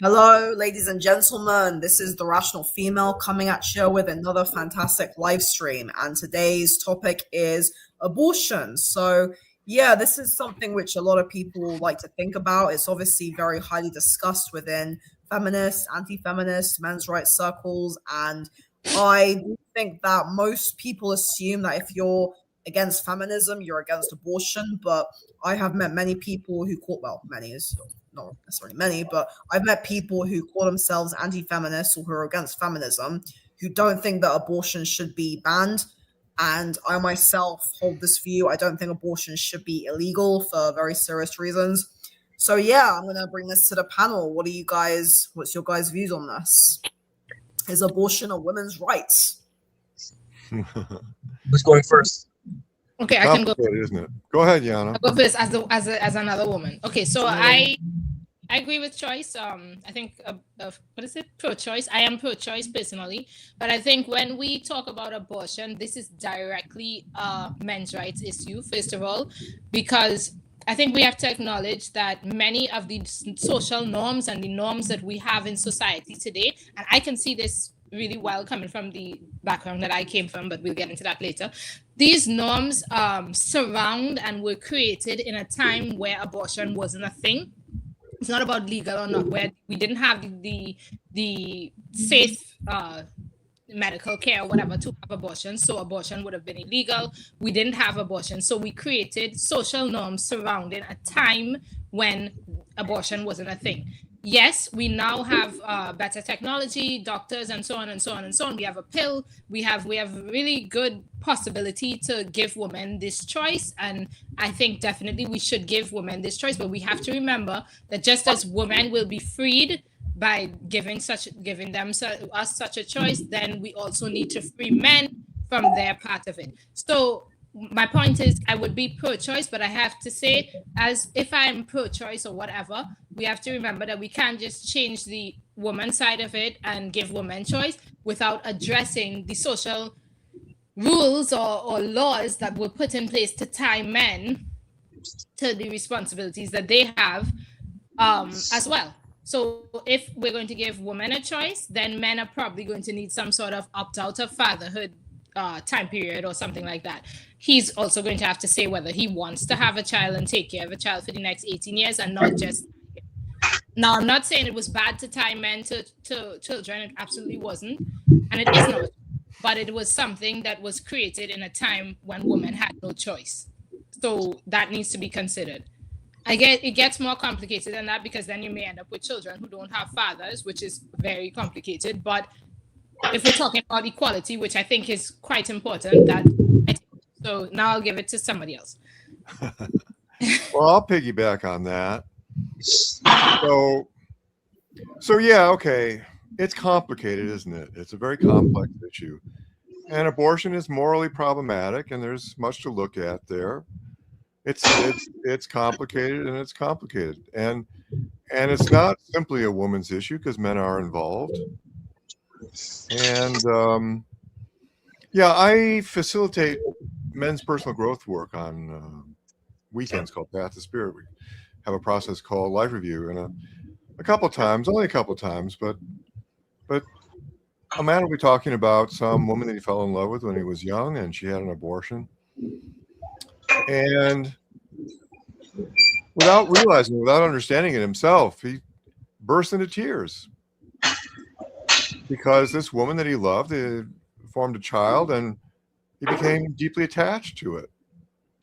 Hello, ladies and gentlemen. This is the Rational Female coming at you with another fantastic live stream. And today's topic is abortion. Yeah, this is something which a lot of people like to think about. It's obviously very highly discussed within feminist, anti feminist, men's rights circles. And I do think that most people assume that if you're against feminism, you're against abortion. But I have met many people who call, well, many is not necessarily many, but I've met people who call themselves anti-feminists or who are against feminism who don't think that abortion should be banned. And I myself hold this view. I don't think abortion should be illegal for very serious reasons. So yeah, I'm gonna bring this to the panel. What's your guys' views on this? Is abortion a women's right? Who's going first? Okay, I can go. Isn't it? Go ahead, Yana. I'll go first as another woman. Okay, so I agree with choice. I think what is it? Pro-choice. I am pro-choice personally, but I think when we talk about abortion, this is directly a men's rights issue. First of all, because I think we have to acknowledge that many of the social norms and the norms that we have in society today, and I can see this really well coming from the background that I came from, but we'll get into that later. These norms surround and were created in a time where abortion wasn't a thing. It's not about legal or not, where we didn't have the safe medical care or whatever to have abortion, so abortion would have been illegal. We didn't have abortion, so we created social norms surrounding a time when abortion wasn't a thing. Yes, we now have better technology, doctors, and so on and so on and so on. We have a pill. We have really good possibility to give women this choice, and I think definitely we should give women this choice. But we have to remember that just as women will be freed by giving us such a choice, then we also need to free men from their part of it. So my point is, I would be pro-choice, but I have to say, as if I'm pro-choice or whatever, we have to remember that we can't just change the woman side of it and give women choice without addressing the social rules or laws that were put in place to tie men to the responsibilities that they have as well. So if we're going to give women a choice, then men are probably going to need some sort of opt-out of fatherhood time period or something like that. He's also going to have to say whether he wants to have a child and take care of a child for the next 18 years and not just. Now, I'm not saying it was bad to tie men to children. It absolutely wasn't. And it is not. But it was something that was created in a time when women had no choice. So that needs to be considered. It gets more complicated than that, because then you may end up with children who don't have fathers, which is very complicated. But if we're talking about equality, which I think is quite important, so now I'll give it to somebody else. Well, I'll piggyback on that. So yeah, okay. It's complicated, isn't it? It's a very complex issue. And abortion is morally problematic, and there's much to look at there. It's complicated, and it's complicated. And it's not simply a woman's issue, because men are involved. And yeah, I facilitate men's personal growth work on weekends called Path to Spirit. We have a process called Life Review, and a couple times, only a couple times, but a man will be talking about some woman that he fell in love with when he was young, and she had an abortion. And without realizing, without understanding it himself, he burst into tears because this woman that he loved formed a child, and he became deeply attached to it,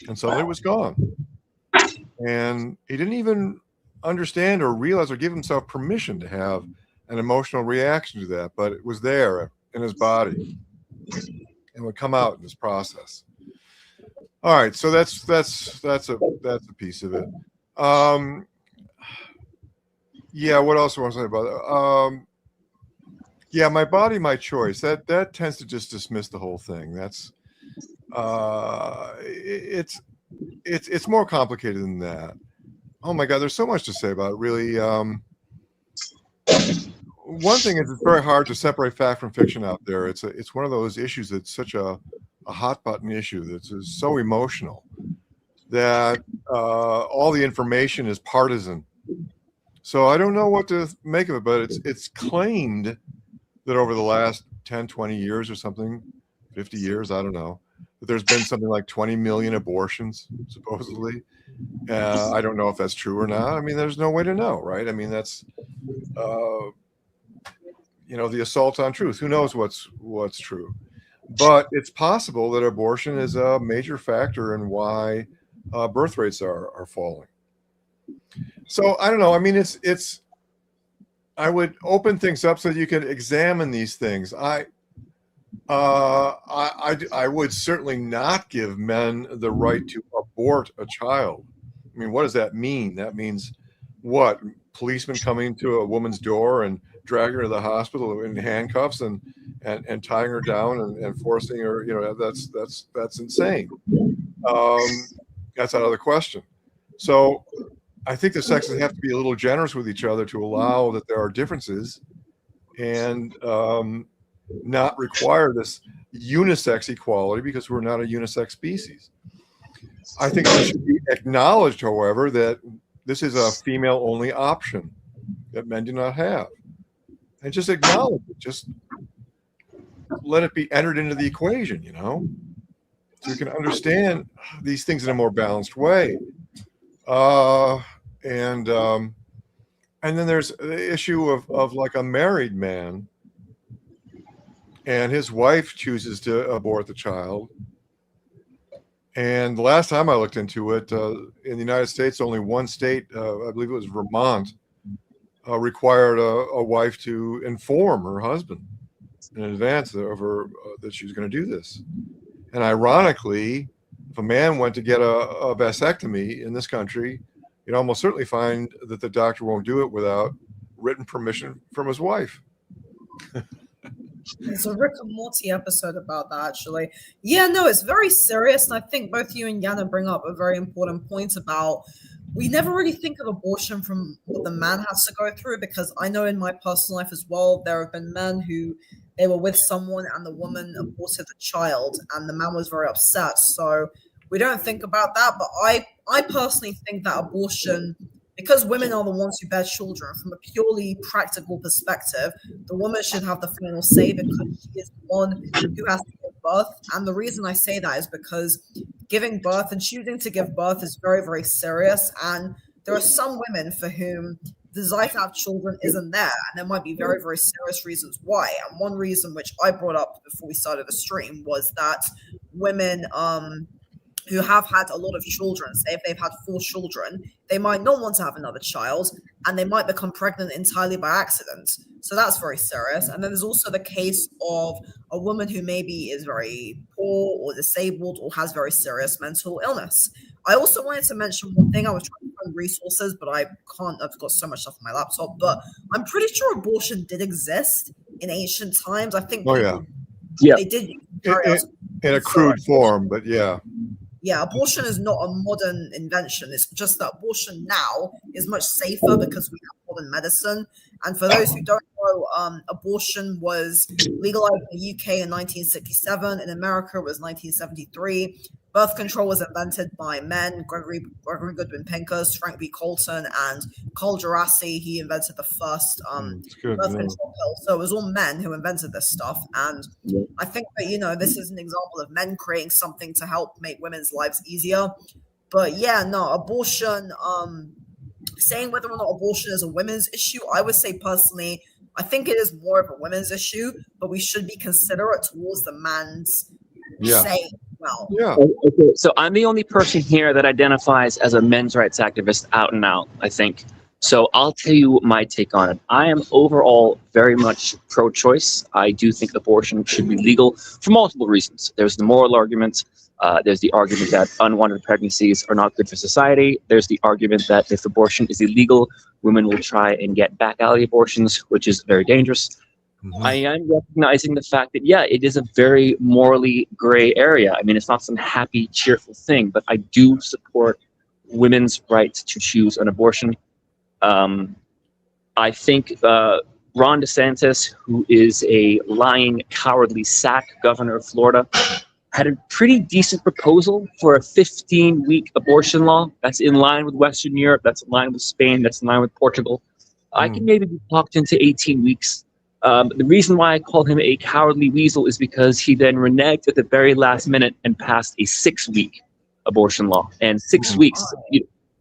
and suddenly it was gone. And he didn't even understand or realize or give himself permission to have an emotional reaction to that, but it was there in his body and would come out in this process. All right, so that's a piece of it. Yeah, what else do I want to say about it? Yeah, my body, my choice. That tends to just dismiss the whole thing. That's it's more complicated than that. Oh my God, there's so much to say about it. Really, one thing is, it's very hard to separate fact from fiction out there. It's one of those issues that's such a hot button issue that's so emotional that all the information is partisan. So I don't know what to make of it, but it's claimed that over the last 10, 20 years or something, 50 years, I don't know, that there's been something like 20 million abortions, supposedly. I don't know if that's true or not. I mean, there's no way to know, right? I mean, that's, the assault on truth. Who knows what's true? But it's possible that abortion is a major factor in why birth rates are falling. So I don't know. I mean, it's. I would open things up so that you could examine these things. I would certainly not give men the right to abort a child. I mean, what does that mean? That means what? Policemen coming to a woman's door and dragging her to the hospital in handcuffs and tying her down and forcing her. That's insane. That's out of the question. So I think the sexes have to be a little generous with each other to allow that there are differences and not require this unisex equality, because we're not a unisex species. I think it should be acknowledged, however, that this is a female-only option that men do not have. And just acknowledge it. Just let it be entered into the equation, so you can understand these things in a more balanced way. And then there's the issue of like a married man and his wife chooses to abort the child. And the last time I looked into it, in the United States, only one state, I believe it was Vermont, required a wife to inform her husband in advance of her that she was going to do this. And ironically, if a man went to get a vasectomy in this country, you'd almost certainly find that the doctor won't do it without written permission from his wife. There's a Rick and Morty episode about that, actually. Yeah, no, it's very serious. And I think both you and Yana bring up a very important point about we never really think of abortion from what the man has to go through, because I know in my personal life as well, there have been men who they were with someone and the woman aborted the child and the man was very upset. So we don't think about that. But I personally think that abortion, because women are the ones who bear children, from a purely practical perspective, the woman should have the final say, because she is the one who has to give birth. And the reason I say that is because giving birth and choosing to give birth is very, very serious. And there are some women for whom the desire to have children isn't there. And there might be very, very serious reasons why. And one reason which I brought up before we started the stream was that women who have had a lot of children, say if they've had 4 children, they might not want to have another child and they might become pregnant entirely by accident. So that's very serious. And then there's also the case of a woman who maybe is very poor or disabled or has very serious mental illness. I also wanted to mention one thing. I was trying to find resources, but I can't. I've got so much stuff on my laptop. But I'm pretty sure abortion did exist in ancient times. I think they did in a crude form, but yeah. Yeah, abortion is not a modern invention. It's just that abortion now is much safer because we have modern medicine. And for those who don't know, abortion was legalized in the UK in 1967. In America, it was 1973. Birth control was invented by men, Gregory Goodwin Pincus, Frank B. Colton, and Carl Djerassi. He invented the first birth control pill. So it was all men who invented this stuff. And I think that, this is an example of men creating something to help make women's lives easier. But yeah, no, abortion, saying whether or not abortion is a women's issue, I would say personally, I think it is more of a women's issue, but we should be considerate towards the man's say. Well. Yeah. Okay, so I'm the only person here that identifies as a men's rights activist out and out, I think. So I'll tell you my take on it. I am overall very much pro-choice. I do think abortion should be legal for multiple reasons. There's the moral argument. There's the argument that unwanted pregnancies are not good for society. There's the argument that if abortion is illegal, women will try and get back alley abortions, which is very dangerous. Mm-hmm. I am recognizing the fact that, it is a very morally gray area. I mean, it's not some happy, cheerful thing, but I do support women's right to choose an abortion. I think Ron DeSantis, who is a lying, cowardly sack governor of Florida, had a pretty decent proposal for a 15-week abortion law. That's in line with Western Europe. That's in line with Spain. That's in line with Portugal. I can maybe be talked into 18 weeks. The reason why I call him a cowardly weasel is because he then reneged at the very last minute and passed a 6-week abortion law. And 6 weeks,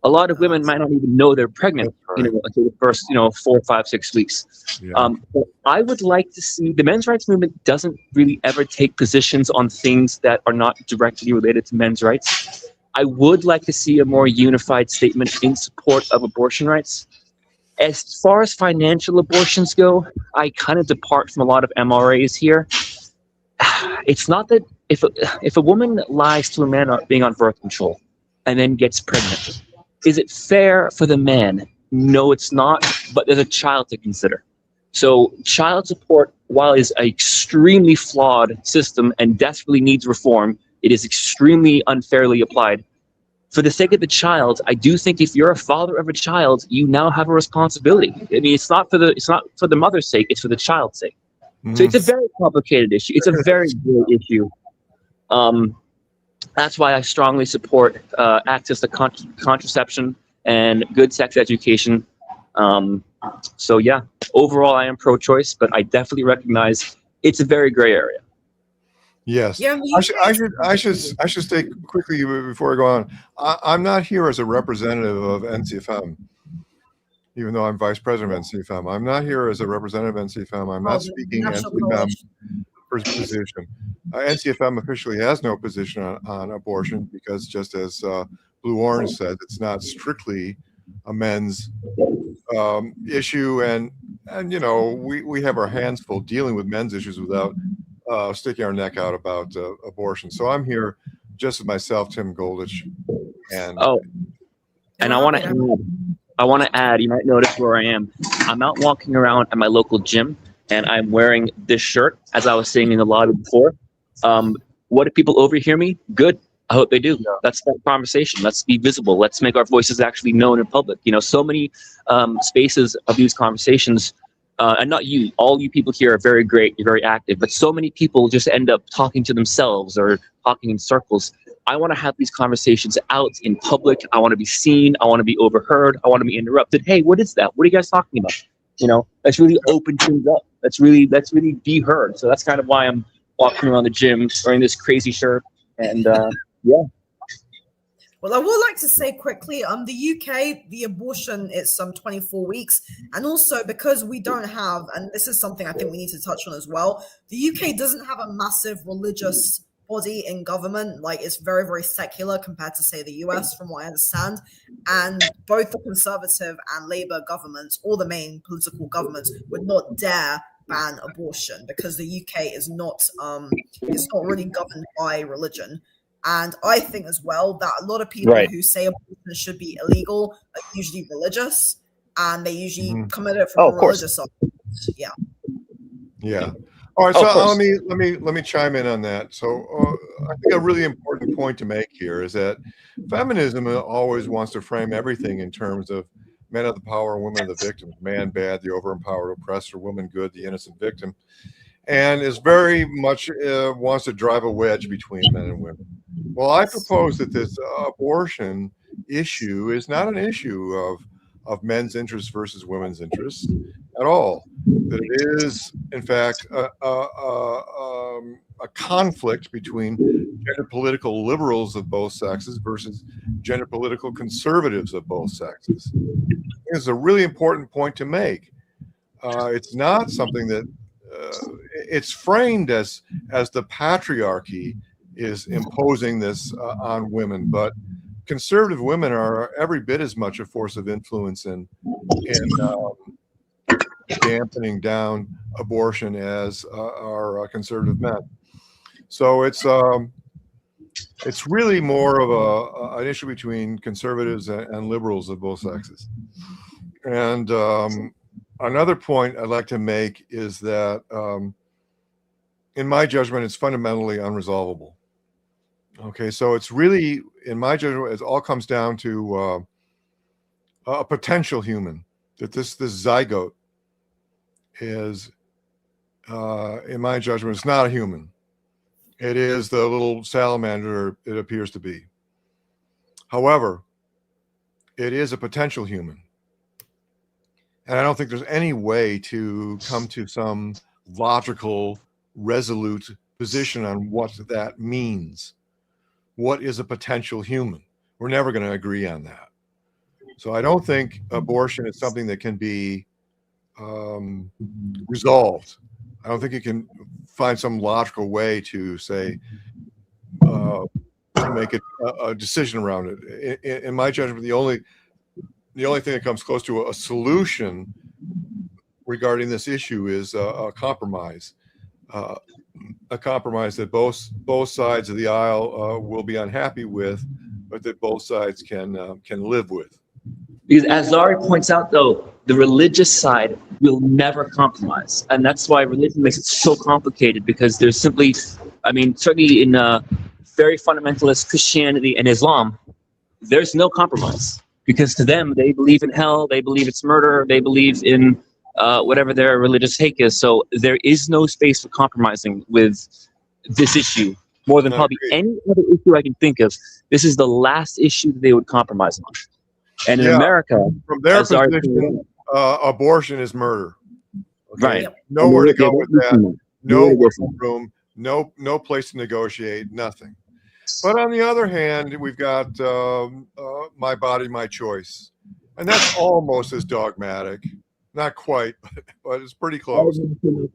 a lot of women might not even know they're pregnant, until the first, 4, 5, 6 weeks. Yeah. But I would like to see, the men's rights movement doesn't really ever take positions on things that are not directly related to men's rights. I would like to see a more unified statement in support of abortion rights. As far as financial abortions go, I kind of depart from a lot of MRAs here. It's not that if a woman lies to a man being on birth control and then gets pregnant, is it fair for the man? No, it's not, but there's a child to consider. So child support, while is an extremely flawed system and desperately needs reform, it is extremely unfairly applied. For the sake of the child, I do think if you're a father of a child, you now have a responsibility. I mean, it's not for the mother's sake; it's for the child's sake. So it's a very complicated issue. It's a very big issue. That's why I strongly support access to contraception and good sex education. So yeah, overall, I am pro-choice, but I definitely recognize it's a very gray area. Yes, Yeah, I should state quickly before I go on. I'm not here as a representative of NCFM, even though I'm vice president of NCFM. I'm not here as a representative of NCFM. I'm not speaking NCFM's position. NCFM officially has no position on abortion because, just as Blue Orange said, it's not strictly a men's issue, and we have our hands full dealing with men's issues without sticking our neck out about abortion. So I'm here just as myself, Tim Goldich. And I want to add, you might notice where I am. I'm out walking around at my local gym and I'm wearing this shirt, as I was saying in the lobby before. What if people overhear me? Good. I hope they do. Yeah. Let's start a conversation. Let's be visible. Let's make our voices actually known in public. So many spaces of these conversations, and not you, all you people here are very great, you're very active, but so many people just end up talking to themselves or talking in circles. I want to have these conversations out in public. I want to be seen. I want to be overheard. I want to be interrupted. Hey, what is that? What are you guys talking about? Let's really open things up. Let's really be heard. So that's kind of why I'm walking around the gym wearing this crazy shirt. And yeah. Well, I would like to say quickly, the UK, the abortion is some 24 weeks. And also because we don't have, and this is something I think we need to touch on as well, the UK doesn't have a massive religious body in government. Like, it's very, very secular compared to, say, the US, from what I understand. And both the Conservative and Labour governments, all the main political governments, would not dare ban abortion because the UK is not really governed by religion. And I think as well that a lot of people who say abortion should be illegal are usually religious, and they usually commit it from a religious side. Yeah. Yeah. All right. So let me chime in on that. So I think a really important point to make here is that feminism always wants to frame everything in terms of men of the power, women of the victim, man bad, the overempowered oppressor, woman good, the innocent victim, and is very much wants to drive a wedge between men and women. Well, I propose that this abortion issue is not an issue of men's interests versus women's interests at all. That it is, in fact, a conflict between gender political liberals of both sexes versus gender political conservatives of both sexes. It's a really important point to make. It's not something that it's framed as the patriarchy is imposing this on women, but conservative women are every bit as much a force of influence in dampening down abortion as are conservative men. So it's really more of an issue between conservatives and liberals of both sexes. And another point I'd like to make is that, in my judgment, it's fundamentally unresolvable. Okay, so it's really, in my judgment, it all comes down to a potential human. That this zygote is, in my judgment, it's not a human. it is the little salamander it appears to be. However, it is a potential human. And I don't think there's any way to come to some logical, resolute position on what that means. What is a potential human? We're never going to agree on that. So I don't think abortion is something that can be resolved. I don't think you can find some logical way to say, to make a decision around it. In my judgment, the only thing that comes close to a solution regarding this issue is a compromise that both sides of the aisle will be unhappy with, but that both sides can live with. Because as Zari points out, though, the religious side will never compromise. And that's why religion makes it so complicated, because there's simply, I mean, certainly in very fundamentalist Christianity and Islam, there's no compromise. Because to them, they believe in hell, they believe it's murder, they believe in whatever their religious take is. So there is no space for compromising with this issue. More than probably any other issue I can think of, this is the last issue that they would compromise on. And in America, from their position, abortion is murder. Okay? Right. Nowhere to go with that. No room. No place to negotiate. Nothing. But on the other hand, we've got my body, my choice, and that's almost as dogmatic. Not quite, but it's pretty close.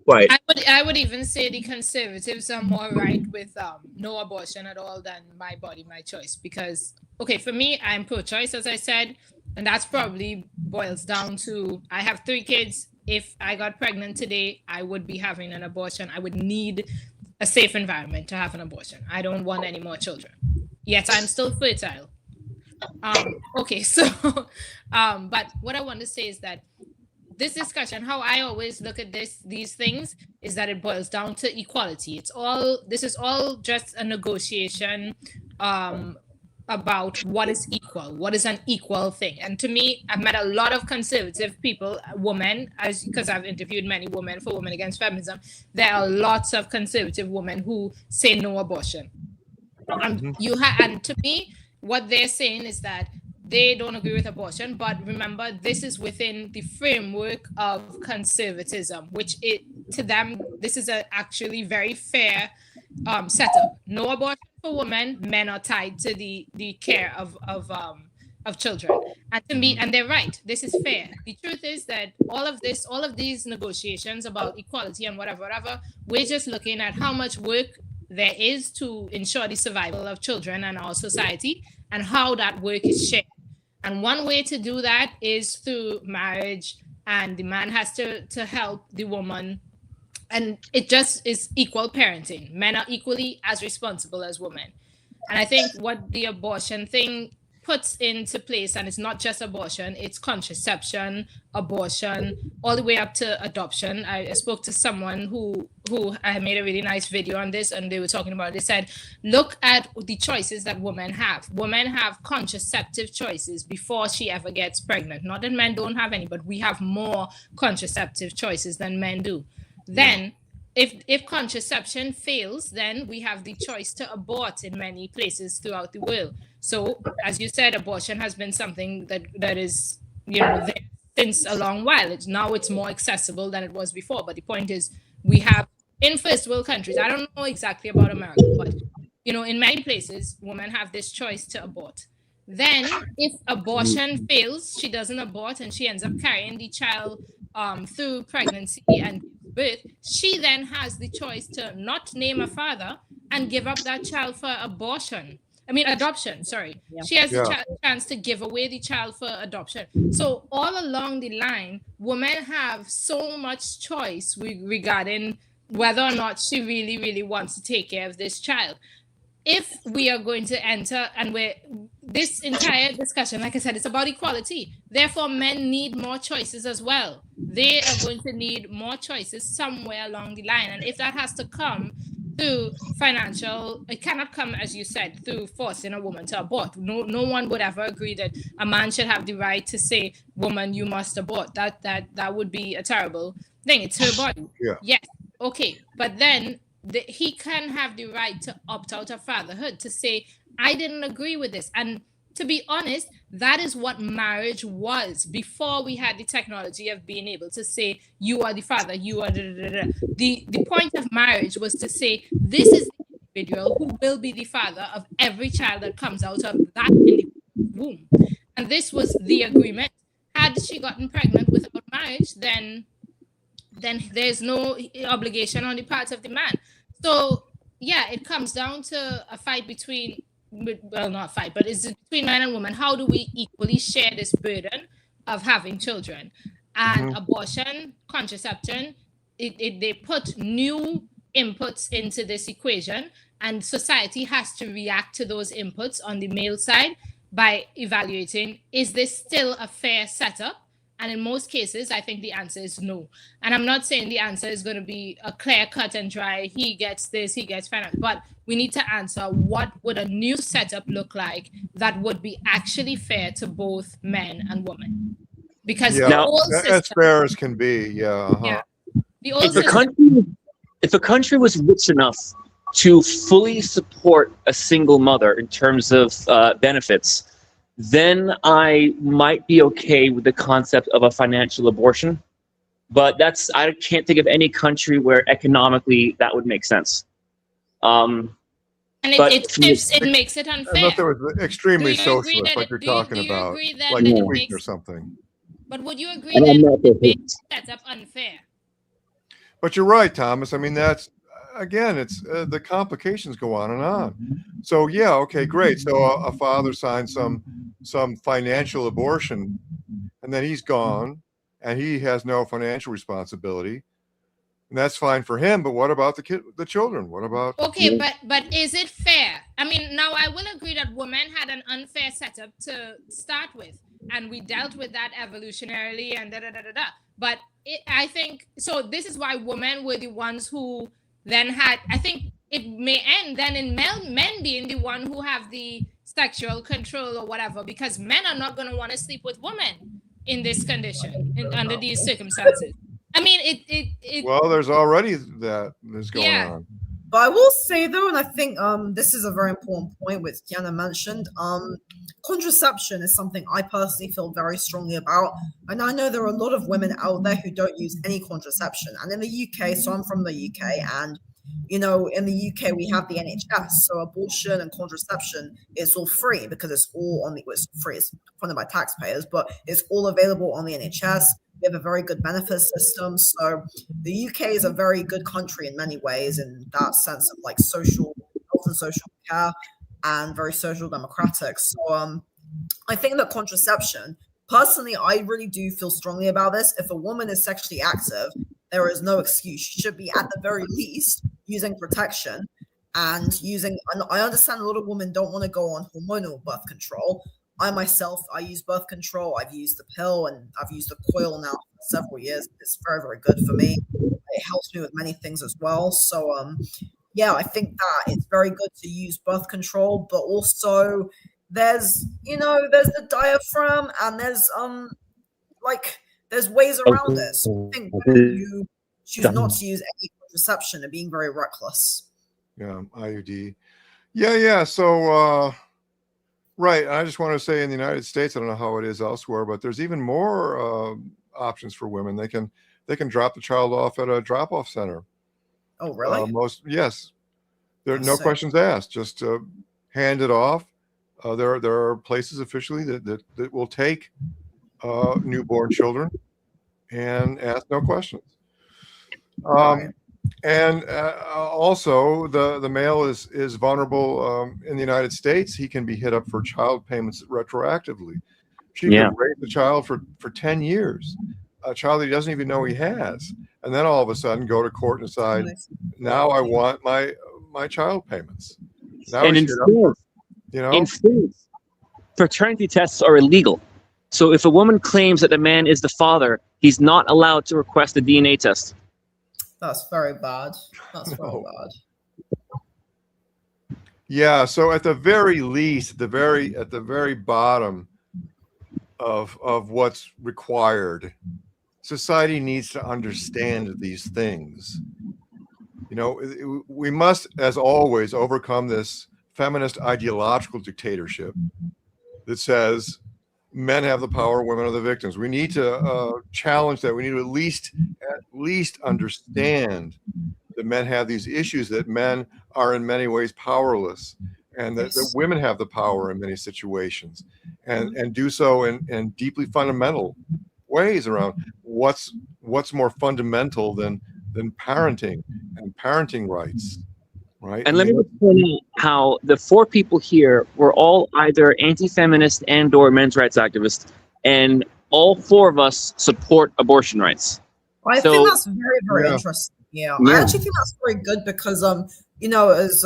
Quite. I would even say the conservatives are more right with no abortion at all than my body, my choice. Because, okay, for me, I'm pro-choice, as I said, and that's probably boils down to I have 3 kids. If I got pregnant today, I would be having an abortion. I would need a safe environment to have an abortion. I don't want any more children. Yet I'm still fertile. Okay, so, but what I want to say is that this discussion, how I always look at these things, is that it boils down to equality. This is all just a negotiation about what is equal, what is an equal thing. And to me, I've met a lot of conservative people, women, because I've interviewed many women for Women Against Feminism. There are lots of conservative women who say no abortion. And to me, what they're saying is that they don't agree with abortion, but remember, this is within the framework of conservatism, which to them, this is actually very fair setup. No abortion for women, men are tied to the care of children. And to me, and they're right, this is fair. The truth is that all of these negotiations about equality and whatever, we're just looking at how much work there is to ensure the survival of children and our society, and how that work is shared. And one way to do that is through marriage, and the man has to help the woman. And it just is equal parenting. Men are equally as responsible as women. And I think what the abortion thing puts into place, and it's not just abortion, it's contraception, abortion, all the way up to adoption. I spoke to someone who I made a really nice video on this, and they were talking about it. They said, look at the choices that women have. Women have contraceptive choices before she ever gets pregnant. Not that men don't have any, but we have more contraceptive choices than men do. Then if contraception fails, then we have the choice to abort in many places throughout the world. So, as you said, abortion has been something that is, there since a long while. Now it's more accessible than it was before. But the point is, we have in first world countries, I don't know exactly about America, but in many places, women have this choice to abort. Then, if abortion fails, she doesn't abort, and she ends up carrying the child through pregnancy and birth. She then has the choice to not name a father and give up that child for adoption. Sorry. Yeah. She has the chance to give away the child for adoption. So all along the line, women have so much choice regarding whether or not she really, really wants to take care of this child. If we are going to enter, and this entire discussion, like I said, it's about equality. Therefore, men need more choices as well. They are going to need more choices somewhere along the line. And if that has to come through financial, it cannot come, as you said, through forcing a woman to abort. No one would ever agree that a man should have the right to say, woman, you must abort. That would be a terrible thing. It's her body. Yeah. Yes. Okay. But then he can have the right to opt out of fatherhood, to say, I didn't agree with this. And to be honest, that is what marriage was before we had the technology of being able to say, you are the father, you are the point of marriage was to say, this is the individual who will be the father of every child that comes out of that womb. And this was the agreement. Had she gotten pregnant without marriage, then there's no obligation on the part of the man. So yeah, it comes down to a fight between, well, not a fight, but it's between man and woman. How do we equally share this burden of having children? And abortion, contraception, they put new inputs into this equation, and society has to react to those inputs on the male side by evaluating, is this still a fair setup? And in most cases, I think the answer is no. And I'm not saying the answer is going to be a clear cut and dry, he gets this, he gets finance, but we need to answer, what would a new setup look like that would be actually fair to both men and women? Because Yeah, the old as system, fair as can be. Yeah. Uh-huh. yeah, the old If a system, country was rich enough to fully support a single mother in terms of benefits, then I might be okay with the concept of a financial abortion. But I can't think of any country where economically that would make sense. and but- it makes it unfair. Unless it was extremely Do you agree socialist, that like you're do you talking about, agree then like that it Sweden makes, or something. but would you agree And I'm that not it for makes the setup unfair? But you're right, Thomas. I mean, that's again, it's the complications go on and on. So yeah, okay, great. So a father signs some financial abortion, and then he's gone, and he has no financial responsibility, and that's fine for him. But what about the children? What about? Okay, but is it fair? I mean, now I will agree that women had an unfair setup to start with, and we dealt with that evolutionarily and da da da da da. But I think so. This is why women were the ones who then had. I think it may end then in men being the one who have the sexual control or whatever, because men are not going to want to sleep with women in this condition under these circumstances. I mean, it Well, there's already that is going Yeah. on. But I will say though, and I think this is a very important point which Kiana mentioned. Contraception is something I personally feel very strongly about, and I know there are a lot of women out there who don't use any contraception. And in the UK, so I'm from the UK, and you know, in the UK we have the NHS, so abortion and contraception is all free because it's all on it's free, it's funded by taxpayers, but it's all available on the NHS. We have a very good benefit system. So the UK is a very good country in many ways, in that sense of like social health and social care, and very social democratic. So I think that contraception, personally, I really do feel strongly about this. If a woman is sexually active, there is no excuse. She should be at the very least using protection and I understand a lot of women don't want to go on hormonal birth control. I myself, I use birth control. I've used the pill and I've used the coil now for several years. It's very, very good for me. It helps me with many things as well. So, yeah, I think that it's very good to use birth control, but also there's the diaphragm and there's ways around it. So I think women who choose not to use any contraception are being very reckless. Yeah, IUD. Yeah. So, right. I just want to say in the United States, I don't know how it is elsewhere, but there's even more options for women. They can drop the child off at a drop-off center. Oh, really? Yes. There are That's no sick. questions asked. Just hand it off. There are places officially that will take newborn children and ask no questions. Right. And also, the male is vulnerable in the United States. He can be hit up for child payments retroactively. She Yeah. can raise the child for 10 years, a child that he doesn't even know he has, and then all of a sudden go to court and decide, now I want my child payments. Now And he's in hit up, France, you know. in France, paternity tests are illegal. So if a woman claims that the man is the father, he's not allowed to request a DNA test. That's very bad. That's very No. bad. Yeah, so at the very least, at the very bottom of what's required, society needs to understand these things. We must, as always, overcome this feminist ideological dictatorship that says men have the power, women are the victims. We need to challenge that. We need to at least understand that men have these issues, that men are in many ways powerless, and that women have the power in many situations, and do so in deeply fundamental ways around what's more fundamental than parenting and parenting rights, right? And let me point out how the 4 people here were all either anti-feminist and or men's rights activists, and all 4 of us support abortion rights. I think that's very, very interesting. Yeah, I actually think that's very good because, as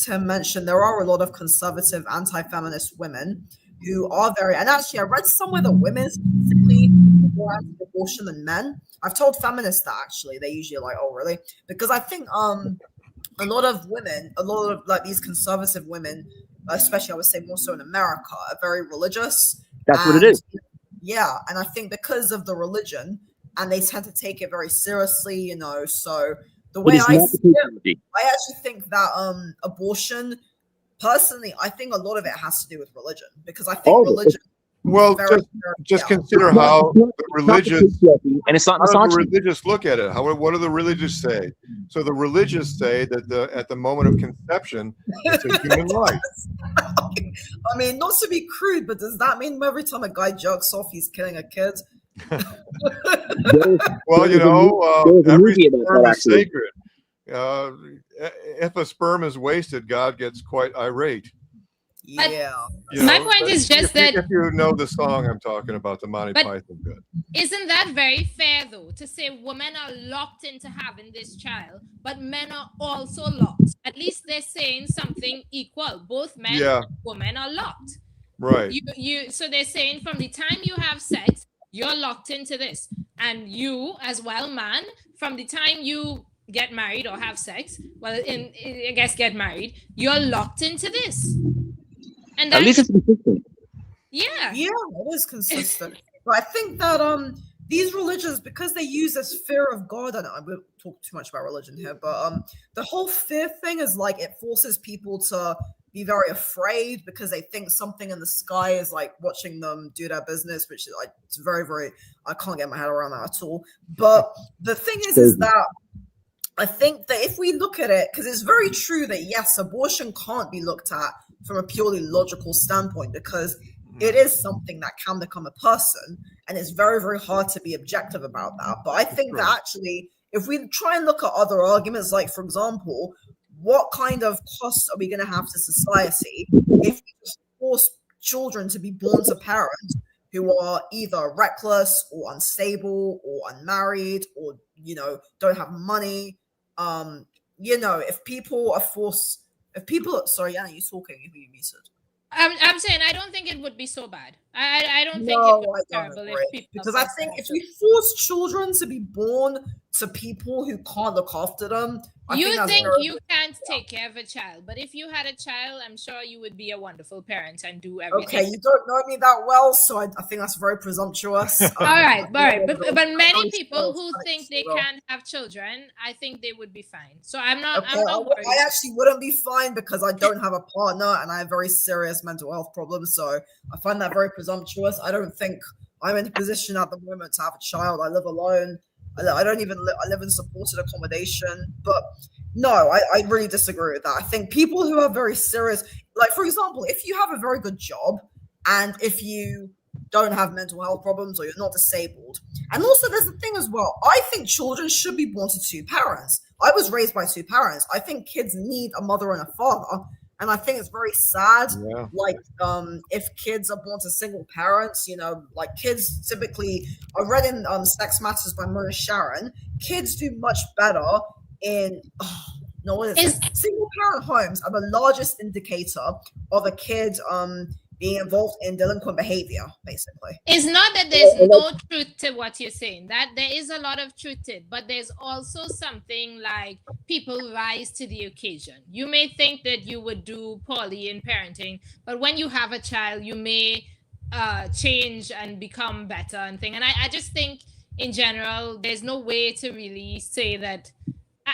Tim mentioned, there are a lot of conservative anti-feminist women who are very, and actually I read somewhere that women specifically more anti-abortion than men. I've told feminists that actually they usually are like, oh really? Because I think a lot of women, a lot of like these conservative women, especially I would say more so in America, are very religious. That's what it is. Yeah, and I think because of the religion, and they tend to take it very seriously, so the way I see it, I actually think that abortion, personally, I think a lot of it has to do with religion, because I think religion. Well, just consider how the religious and it's not the religious look at it. What do the religious say? So the religious say that at the moment of conception, it's a human life. I mean, not to be crude, but does that mean every time a guy jerks off, he's killing a kid? Well, every sperm is sacred. If a sperm is wasted, God gets quite irate. Yeah. My point is just that if you know the song I'm talking about, the Monty Python bit. Isn't that very fair though, to say women are locked into having this child, but men are also locked? At least they're saying something equal. Both men and women are locked. Right. So they're saying from the time you have sex, you're locked into this. And you as well, man, from the time you get married or have sex, I guess get married, you're locked into this. And at least it's consistent. Yeah, it is consistent. But I think that these religions, because they use this fear of God, and I won't talk too much about religion here, but the whole fear thing is like it forces people to be very afraid because they think something in the sky is like watching them do their business, which is like it's very, very, I can't get my head around that at all. But the thing is that I think that if we look at it, because it's very true that yes, abortion can't be looked at from a purely logical standpoint because it is something that can become a person, and it's very, very hard to be objective about that. But I think that actually, if we try and look at other arguments, like for example, what kind of costs are we going to have to society if we just force children to be born to parents who are either reckless or unstable or unmarried or don't have money? If people are forced. Sorry, Anna, you talking? You muted. I'm saying I don't think it would be so bad. I don't think it would be terrible if people. Because I think if you force children to be born to people who can't look after them, you think you can't take care of a child, but if you had a child, I'm sure you would be a wonderful parent and do everything. Okay, you don't know me that well, so I think that's very presumptuous. All right. But many people who think they can't have children, I think they would be fine. So I'm not worried. I actually wouldn't be fine because I don't have a partner and I have very serious mental health problems. So I find that very presumptuous. I don't think I'm in a position at the moment to have a child. I live alone. I don't even live, I live in supported accommodation. But no, I really disagree with that. I think people who are very serious, like for example, if you have a very good job and if you don't have mental health problems or you're not disabled, and also there's a thing as well, I think children should be born to 2 parents. I was raised by 2 parents. I think kids need a mother and a father. And I think it's very sad, if kids are born to single parents, like kids typically, I read in Sex Matters by Maria Sharon, kids do much better in, single parent homes are the largest indicator of a kid being involved in delinquent behavior, basically. It's not that there's no truth to what you're saying. That there is a lot of truth to it, but there's also something like people rise to the occasion. You may think that you would do poorly in parenting, but when you have a child, you may change and become better and thing. And I just think in general, there's no way to really say that.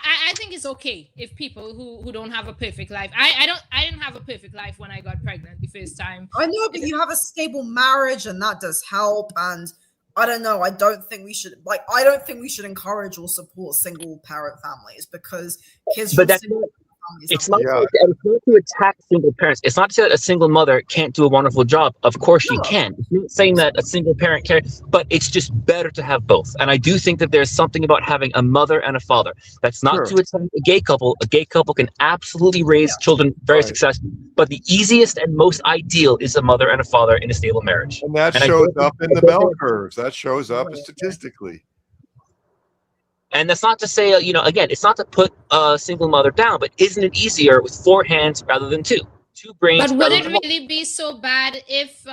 I think it's okay if people who don't have a perfect life. I didn't have a perfect life when I got pregnant the first time. I know, but you have a stable marriage, and that does help. And I don't know. I don't think we should encourage or support single parent families, because kids But from that's single families it's are not, Yeah. it's not to attack single parents. It's not to say that a single mother can't do a wonderful job. Of course she No. can. It's not saying that a single parent can, but it's just better to have both. And I do think that there's something about having a mother and a father. That's not Sure. to attack a gay couple. A gay couple can absolutely raise children very Right. successfully. But the easiest and most ideal is a mother and a father in a stable marriage. And that And I shows don't up in the bell curves. That shows up Right. statistically. And that's not to say, again, it's not to put a single mother down, but isn't it easier with 4 hands rather than 2? 2 brains But would rather it than 1? really be so bad if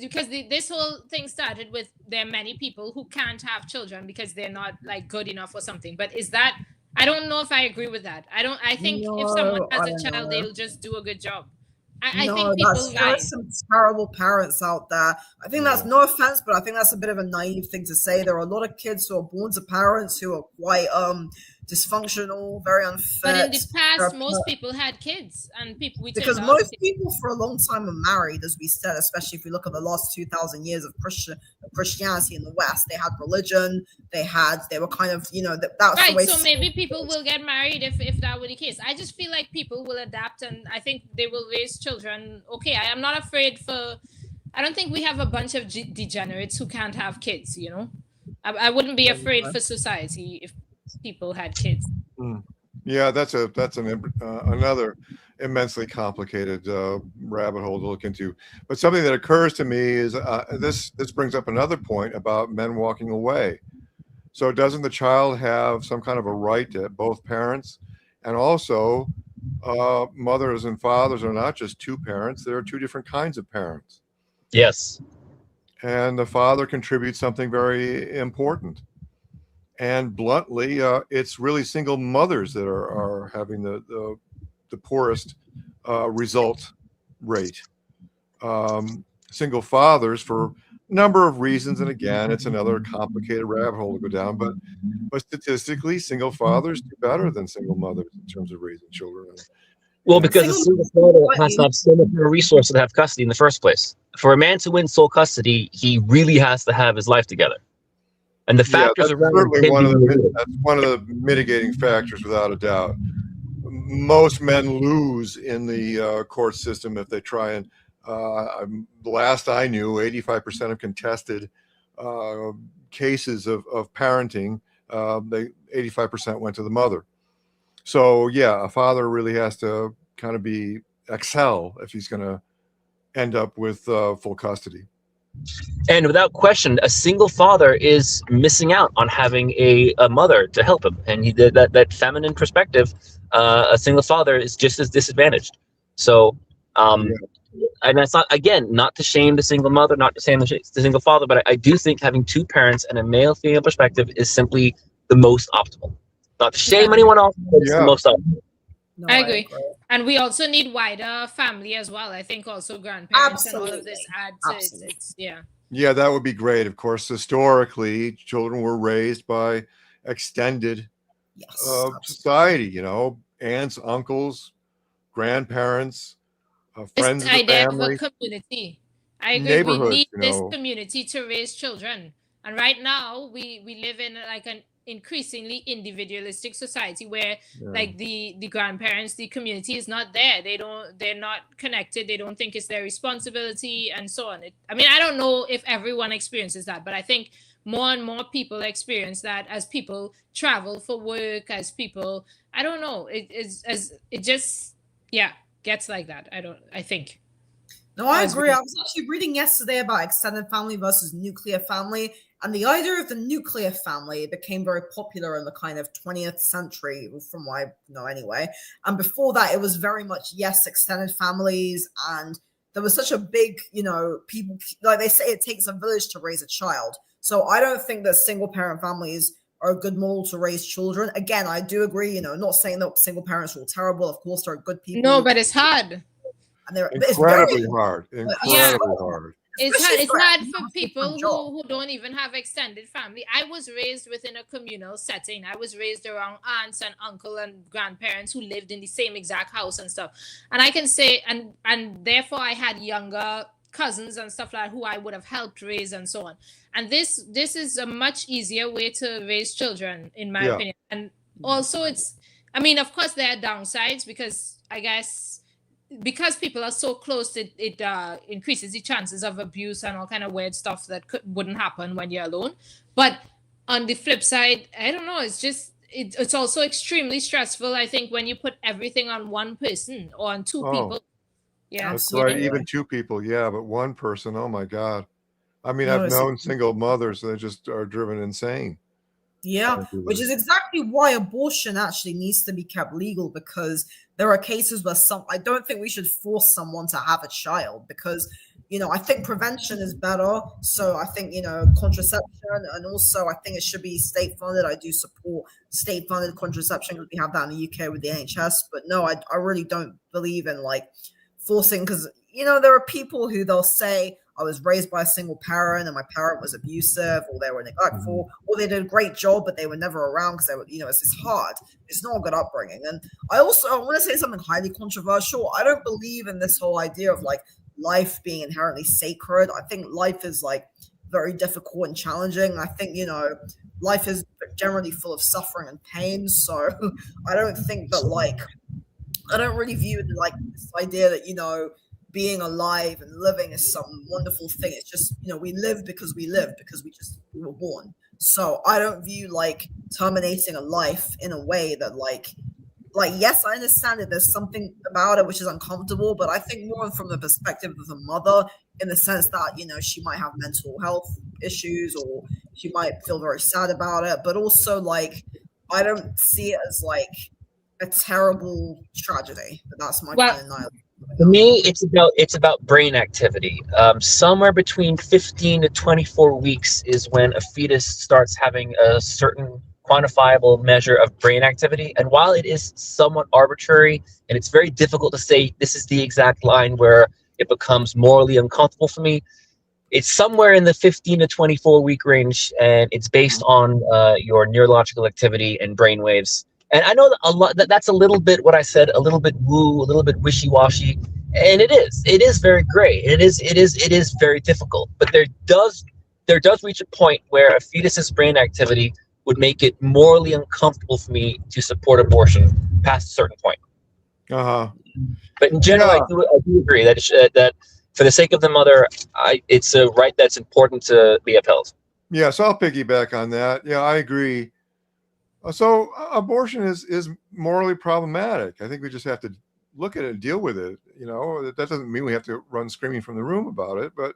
because this whole thing started with there are many people who can't have children because they're not like good enough or something. But is that, I don't know if I agree with that. I think if someone No, has I a don't child, know. they'll just do a good job. I No, think people there lie. are some terrible parents out there. I think that's no offense, but I think that's a bit of a naive thing to say. There are a lot of kids who are born to parents who are quite dysfunctional, very unfit. But in the past, There are most people had kids, and people because most people for a long time are married, as we said, especially if you look at the last 2,000 years of Christianity in the West. They had religion, they were kind of, that's right. the way. So maybe people will get married if that were the case. I just feel like people will adapt, and I think they will raise children. Okay, I am not afraid for. I don't think we have a bunch of degenerates who can't have kids. I wouldn't be afraid for society if people had kids. Yeah, that's another immensely complicated rabbit hole to look into. But something that occurs to me is this brings up another point about men walking away. So doesn't the child have some kind of a right to both parents? And also, mothers and fathers are not just 2 parents. There are 2 different kinds of parents. Yes. And the father contributes something very important. And bluntly, it's really single mothers that are having the poorest result rate. Single fathers, for a number of reasons, and again, it's another complicated rabbit hole to go down, but statistically, single fathers do better than single mothers in terms of raising children. Well, because a single father has to have so much more resources to have custody in the first place. For a man to win sole custody, he really has to have his life together. And the factors that's around certainly that's one of the mitigating factors, without a doubt. Most men lose in the court system if they try and. The last I knew, 85% of contested cases of parenting, 85% went to the mother. So yeah, a father really has to kind of excel if he's going to end up with full custody. And without question, a single father is missing out on having a mother to help him. And that feminine perspective, a single father is just as disadvantaged. So, and that's not, again, not to shame the single mother, not to shame the single father, but I do think having 2 parents and a male-female perspective is simply the most optimal. Not to shame anyone else, but it's the most optimal. No, I agree. And we also need wider family as well. I think also grandparents and all of this add to it. Yeah, that would be great. Of course, historically, children were raised by extended society, aunts, uncles, grandparents, friends of the family. Community. I agree. We need this community to raise children. And right now, we live in like an increasingly individualistic society where like the grandparents, the community is not there. They're not connected. They don't think it's their responsibility and so on. I don't know if everyone experiences that, but I think more and more people experience that as people travel for work, as people, I don't know. It just gets like that. I think. No, I agree. I was actually reading yesterday about extended family versus nuclear family. And the idea of the nuclear family became very popular in the kind of 20th century, from what I know anyway. And before that, it was very much, yes, extended families. And there was such a big, people, like they say, it takes a village to raise a child. So I don't think that single parent families are a good model to raise children. Again, I do agree, not saying that single parents are all terrible. Of course, there are good people. No, but it's hard. And they're incredibly hard. Incredibly hard. it's for hard anyone for with a people full-time job. who don't even have extended family. I was raised within a communal setting. I was raised around aunts and uncle and grandparents who lived in the same exact house and stuff. And I can say, and therefore I had younger cousins and stuff like that who I would have helped raise and so on. And this is a much easier way to raise children, in my Yeah. opinion. And also it's, I mean, of course there are downsides, because I guess because people are so close, it increases the chances of abuse and all kind of weird stuff that wouldn't happen when you're alone. But on the flip side, I don't know, it's just it's also extremely stressful, I think, when you put everything on one person or on two people. Yeah, That's Absolutely. right. Even two people, yeah, but one person, oh my God. I mean, No, I've it's- known single mothers that just are driven insane. Yeah, Trying to do which this. is exactly why abortion actually needs to be kept legal, because there are cases where I don't think we should force someone to have a child, because, you know, I think prevention is better. So I think, you know, contraception, and also I think it should be state funded. I do support state funded contraception because we have that in the UK with the NHS. But no, I really don't believe in like forcing, because, you know, there are people who they'll say, I was raised by a single parent and my parent was abusive, or they were neglectful, or they did a great job, but they were never around because they were, you know, it's hard. It's not a good upbringing. And I want to say something highly controversial. I don't believe in this whole idea of like life being inherently sacred. I think life is like very difficult and challenging. I think, you know, life is generally full of suffering and pain. So I don't think that like, I don't really view it like this idea that, you know, being alive and living is some wonderful thing. It's just, you know, we live because we were born. So I don't view like terminating a life in a way that like yes, I understand that there's something about it which is uncomfortable, but I think more from the perspective of the mother, in the sense that, you know, she might have mental health issues or she might feel very sad about it, but also like I don't see it as like a terrible tragedy. But that's my kind of nihilism. For me, it's about brain activity. Somewhere between 15 to 24 weeks is when a fetus starts having a certain quantifiable measure of brain activity. And while it is somewhat arbitrary, and it's very difficult to say this is the exact line where it becomes morally uncomfortable for me, it's somewhere in the 15 to 24 week range, and it's based on your neurological activity and brain waves. And I know that a lot that's a little bit what I said, a little bit woo, a little bit wishy-washy, and it is very gray. It is very difficult. But there does reach a point where a fetus's brain activity would make it morally uncomfortable for me to support abortion past a certain point. But in general, I do agree that that for the sake of the mother, it's a right that's important to be upheld. Yeah, so I'll piggyback on that. Yeah, I agree. So abortion is morally problematic. I think we just have to look at it and deal with it. You know, that doesn't mean we have to run screaming from the room about it, but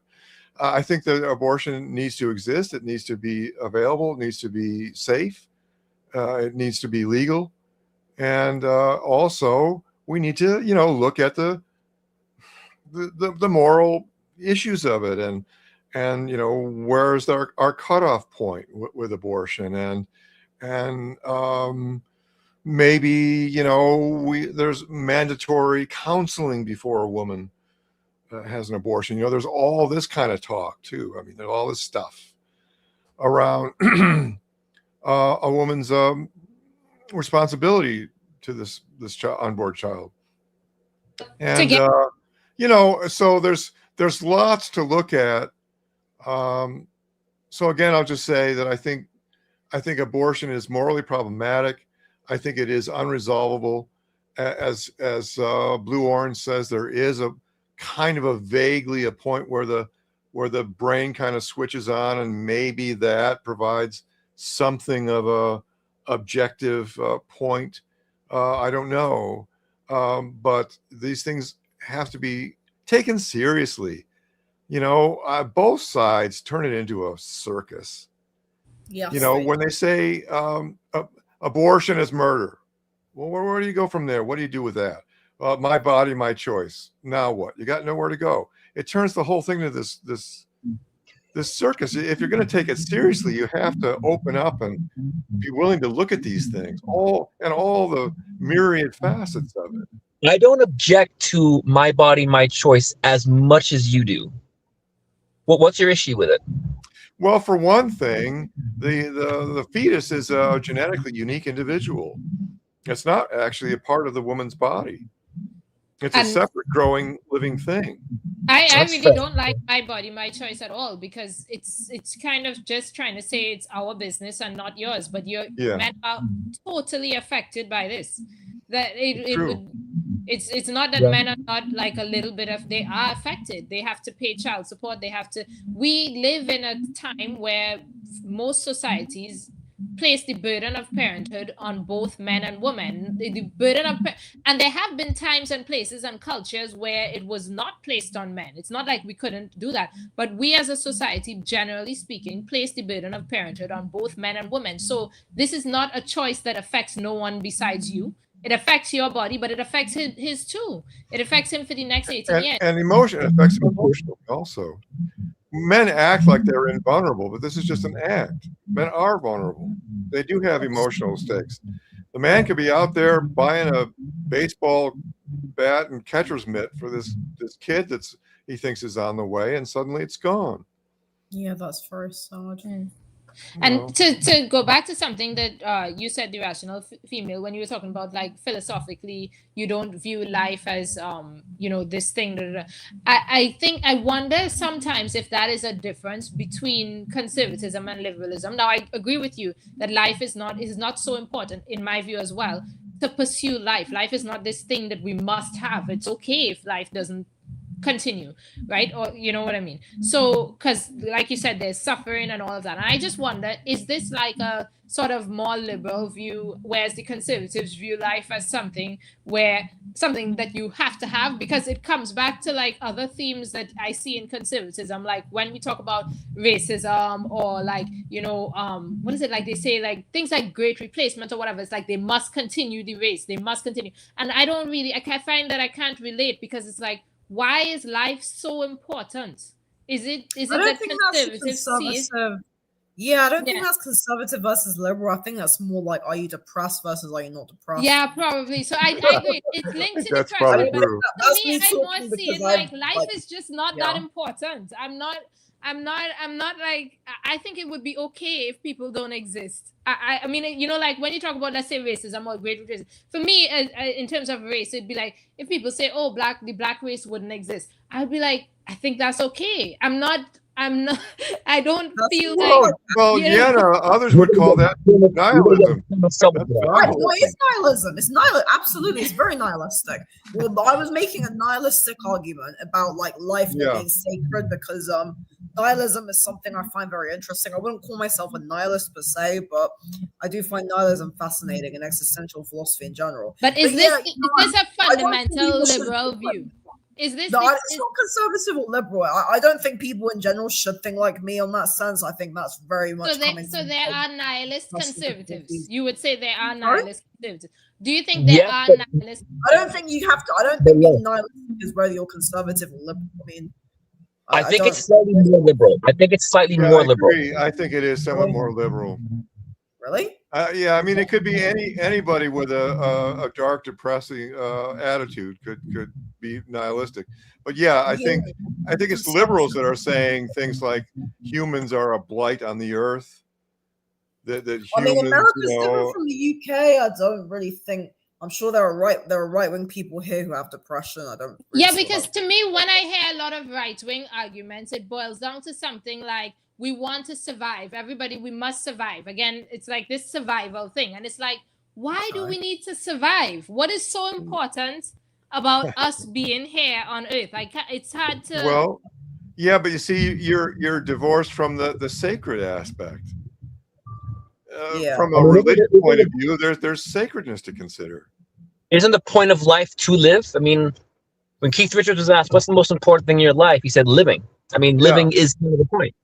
I think that abortion needs to exist. It needs to be available. It needs to be safe. It needs to be legal. And also we need to, you know, look at the moral issues of it, and you know, where's our cutoff point with abortion, and maybe, you know, there's mandatory counseling before a woman has an abortion. You know, there's all this kind of talk too. I mean, there's all this stuff around a woman's responsibility to this unborn child, and you know, so there's lots to look at. So again, I'll just say that I think abortion is morally problematic. I think it is unresolvable. As Blue Orange says, there is a kind of a vaguely a point where the brain kind of switches on, and maybe that provides something of a objective point. I don't know, but these things have to be taken seriously. You know, both sides turn it into a circus. Yes, you know, when they say abortion is murder, well, where do you go from there? What do you do with that? My body, my choice. Now what? You got nowhere to go. It turns the whole thing to this circus. If you're going to take it seriously, you have to open up and be willing to look at these things, all the myriad facets of it. I don't object to my body, my choice as much as you do. What's your issue with it? Well, for one thing, the fetus is a genetically unique individual. It's not actually a part of the woman's body. It's a separate growing living thing. I really don't like my body, my choice at all, because it's kind of just trying to say it's our business and not yours. But men are totally affected by this. That it's not that men are not like a little bit of, they are affected. They have to pay child support. We live in a time where most societies place the burden of parenthood on both men and women. The burden of and there have been times and places and cultures where it was not placed on men. It's not like we couldn't do that, but we as a society, generally speaking, place the burden of parenthood on both men and women. So this is not a choice that affects no one besides you. It affects your body, but it affects his too. It affects him for the next 18 years. And emotion affects him emotionally also. Men act like they're invulnerable, but this is just an act. Men are vulnerable. They do have emotional stakes. The man could be out there buying a baseball bat and catcher's mitt for this kid he thinks is on the way, and suddenly it's gone. Yeah, that's very sad. And to go back to something that you said, the rational female, when you were talking about like philosophically, you don't view life as this thing. I wonder sometimes if that is a difference between conservatism and liberalism. Now, I agree with you that life is not so important in my view as well to pursue life. Life is not this thing that we must have. It's okay if life doesn't continue, right? Or you know what I mean? So because like you said, there's suffering and all of that, and I just wonder, is this like a sort of more liberal view, whereas the conservatives view life as something that you have to have? Because it comes back to like other themes that I see in conservatism, like when we talk about racism or like what is it, like they say like things like great replacement or whatever. It's like they must continue the race, they must continue, and I find that I can't relate, because it's like, why is life so important? Is it that conservative see it? Yeah, I don't think that's conservative versus liberal. I think that's more like, are you depressed versus are you not depressed? Yeah, probably. So I agree. It's linked to depression. But for me, I more see it like life is just not that important. I'm not like, I think it would be okay if people don't exist. I mean, like when you talk about, let's say, racism or great racism, for me, in terms of race, it'd be like if people say, oh, the black race wouldn't exist, I'd be like, I think that's okay. I don't feel like. Well, others would call that nihilism. Right, no, it's nihilism. It's absolutely, it's very nihilistic. Well, I was making a nihilistic argument about like life being sacred, because nihilism is something I find very interesting. I wouldn't call myself a nihilist per se, but I do find nihilism fascinating and existential philosophy in general. But is this a fundamental liberal view? It's not conservative or liberal. I don't think people in general should think like me on that sense. I think that's very much so there are nihilist conservatives. You would say there are nihilist conservatives. Do you think there are nihilist? I don't think you have to. I don't think being nihilist is whether you're conservative or liberal. I mean, I think it's slightly more liberal. I think it's slightly more liberal. I think it is somewhat more liberal. Really? I mean, it could be anybody with a dark, depressing attitude could be nihilistic. But I think it's liberals that are saying things like humans are a blight on the earth. That humans, America's different from the UK. I don't really think. I'm sure there are right-wing people here who have depression. I don't. Really because to me, when I hear a lot of right-wing arguments, it boils down to something like, we want to survive. Everybody, we must survive. Again, it's like this survival thing. And it's like, why do we need to survive? What is so important about us being here on Earth? It's hard to... Well, yeah, but you see, you're divorced from the sacred aspect. From a religious point of view, there's sacredness to consider. Isn't the point of life to live? I mean, when Keith Richards was asked, what's the most important thing in your life? He said, living. I mean, living is kind of the point.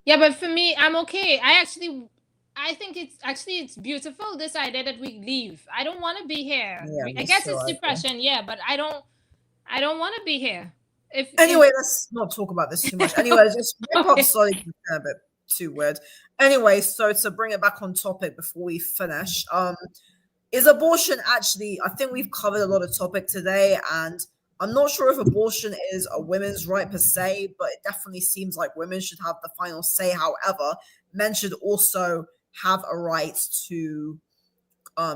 Yeah, but for me, I'm okay. I think it's beautiful, this idea that we leave. I don't want to be here. I guess it's depression, but I don't want to be here. Let's not talk about this too much. Anyway, just sorry, a bit too weird. Anyway, so to bring it back on topic before we finish, is abortion actually? I think we've covered a lot of topic today, and I'm not sure if abortion is a women's right per se, but it definitely seems like women should have the final say. However, men should also have a right to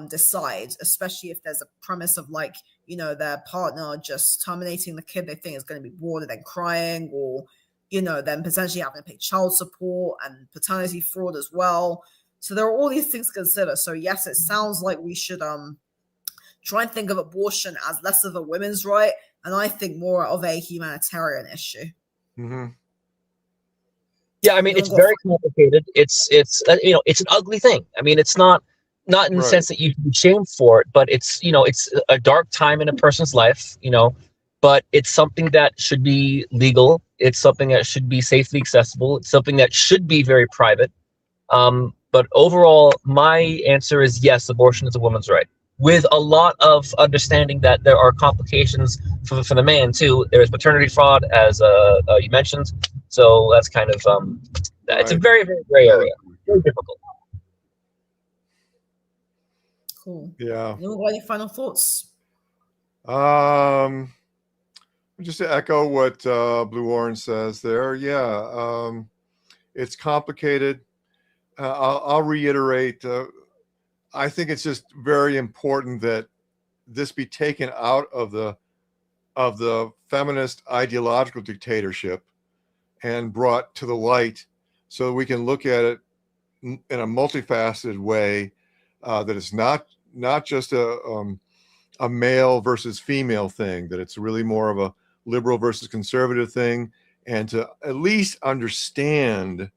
decide, especially if there's a premise of like, their partner just terminating the kid they think is going to be born and then crying, or, then potentially having to pay child support and paternity fraud as well. So there are all these things to consider. So yes, it sounds like we should try and think of abortion as less of a women's right, and I think more of a humanitarian issue. Mm-hmm. Yeah, I mean, it's very complicated. It's an ugly thing. I mean, it's not in the sense that you can be shamed for it, but it's a dark time in a person's life, but it's something that should be legal. It's something that should be safely accessible. It's something that should be very private. But overall, my answer is yes, abortion is a woman's right, with a lot of understanding that there are complications for the man too. There's maternity fraud, as you mentioned. So that's kind of it's a very, very gray area, very difficult. Cool. Yeah. Any final thoughts? Just to echo what Blue Orange says there. Yeah. It's complicated. I'll reiterate. I think it's just very important that this be taken out of the feminist ideological dictatorship and brought to the light, so we can look at it in a multifaceted way. That it's not just a male versus female thing, that it's really more of a liberal versus conservative thing, and to at least understand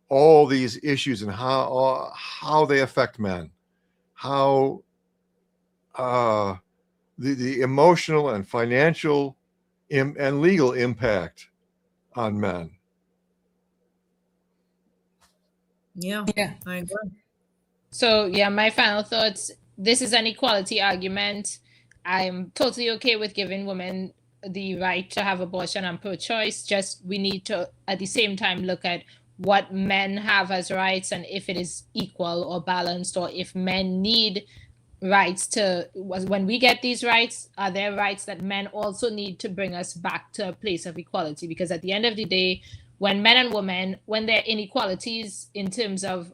all these issues and how they affect men, how the emotional and financial and legal impact on men. Yeah, I agree. So yeah, my final thoughts. This is an equality argument. I'm totally okay with giving women the right to have abortion and pro-choice. Just we need to at the same time look at what men have as rights and if it is equal or balanced, or if men need rights to, when we get these rights, are there rights that men also need to bring us back to a place of equality? Because at the end of the day, when men and women, when there are inequalities in terms of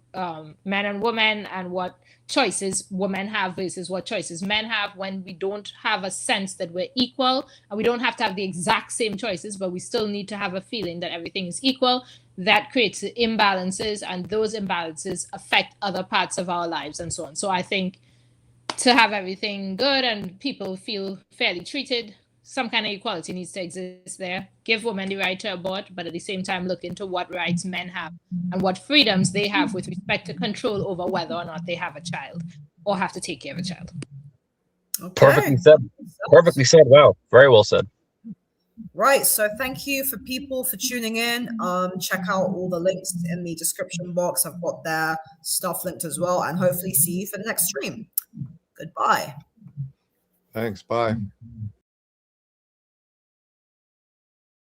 men and women and what choices women have versus what choices men have, when we don't have a sense that we're equal, and we don't have to have the exact same choices, but we still need to have a feeling that everything is equal, that creates imbalances, and those imbalances affect other parts of our lives and so on. So I think to have everything good and people feel fairly treated, some kind of equality needs to exist there. Give women the right to abort, but at the same time look into what rights men have and what freedoms they have with respect to control over whether or not they have a child or have to take care of a child. Okay. Perfectly said. Perfectly said. Wow. Very well said. Right. So thank you for people for tuning in. Check out all the links in the description box. I've got their stuff linked as well, and hopefully see you for the next stream. Goodbye. Thanks. Bye.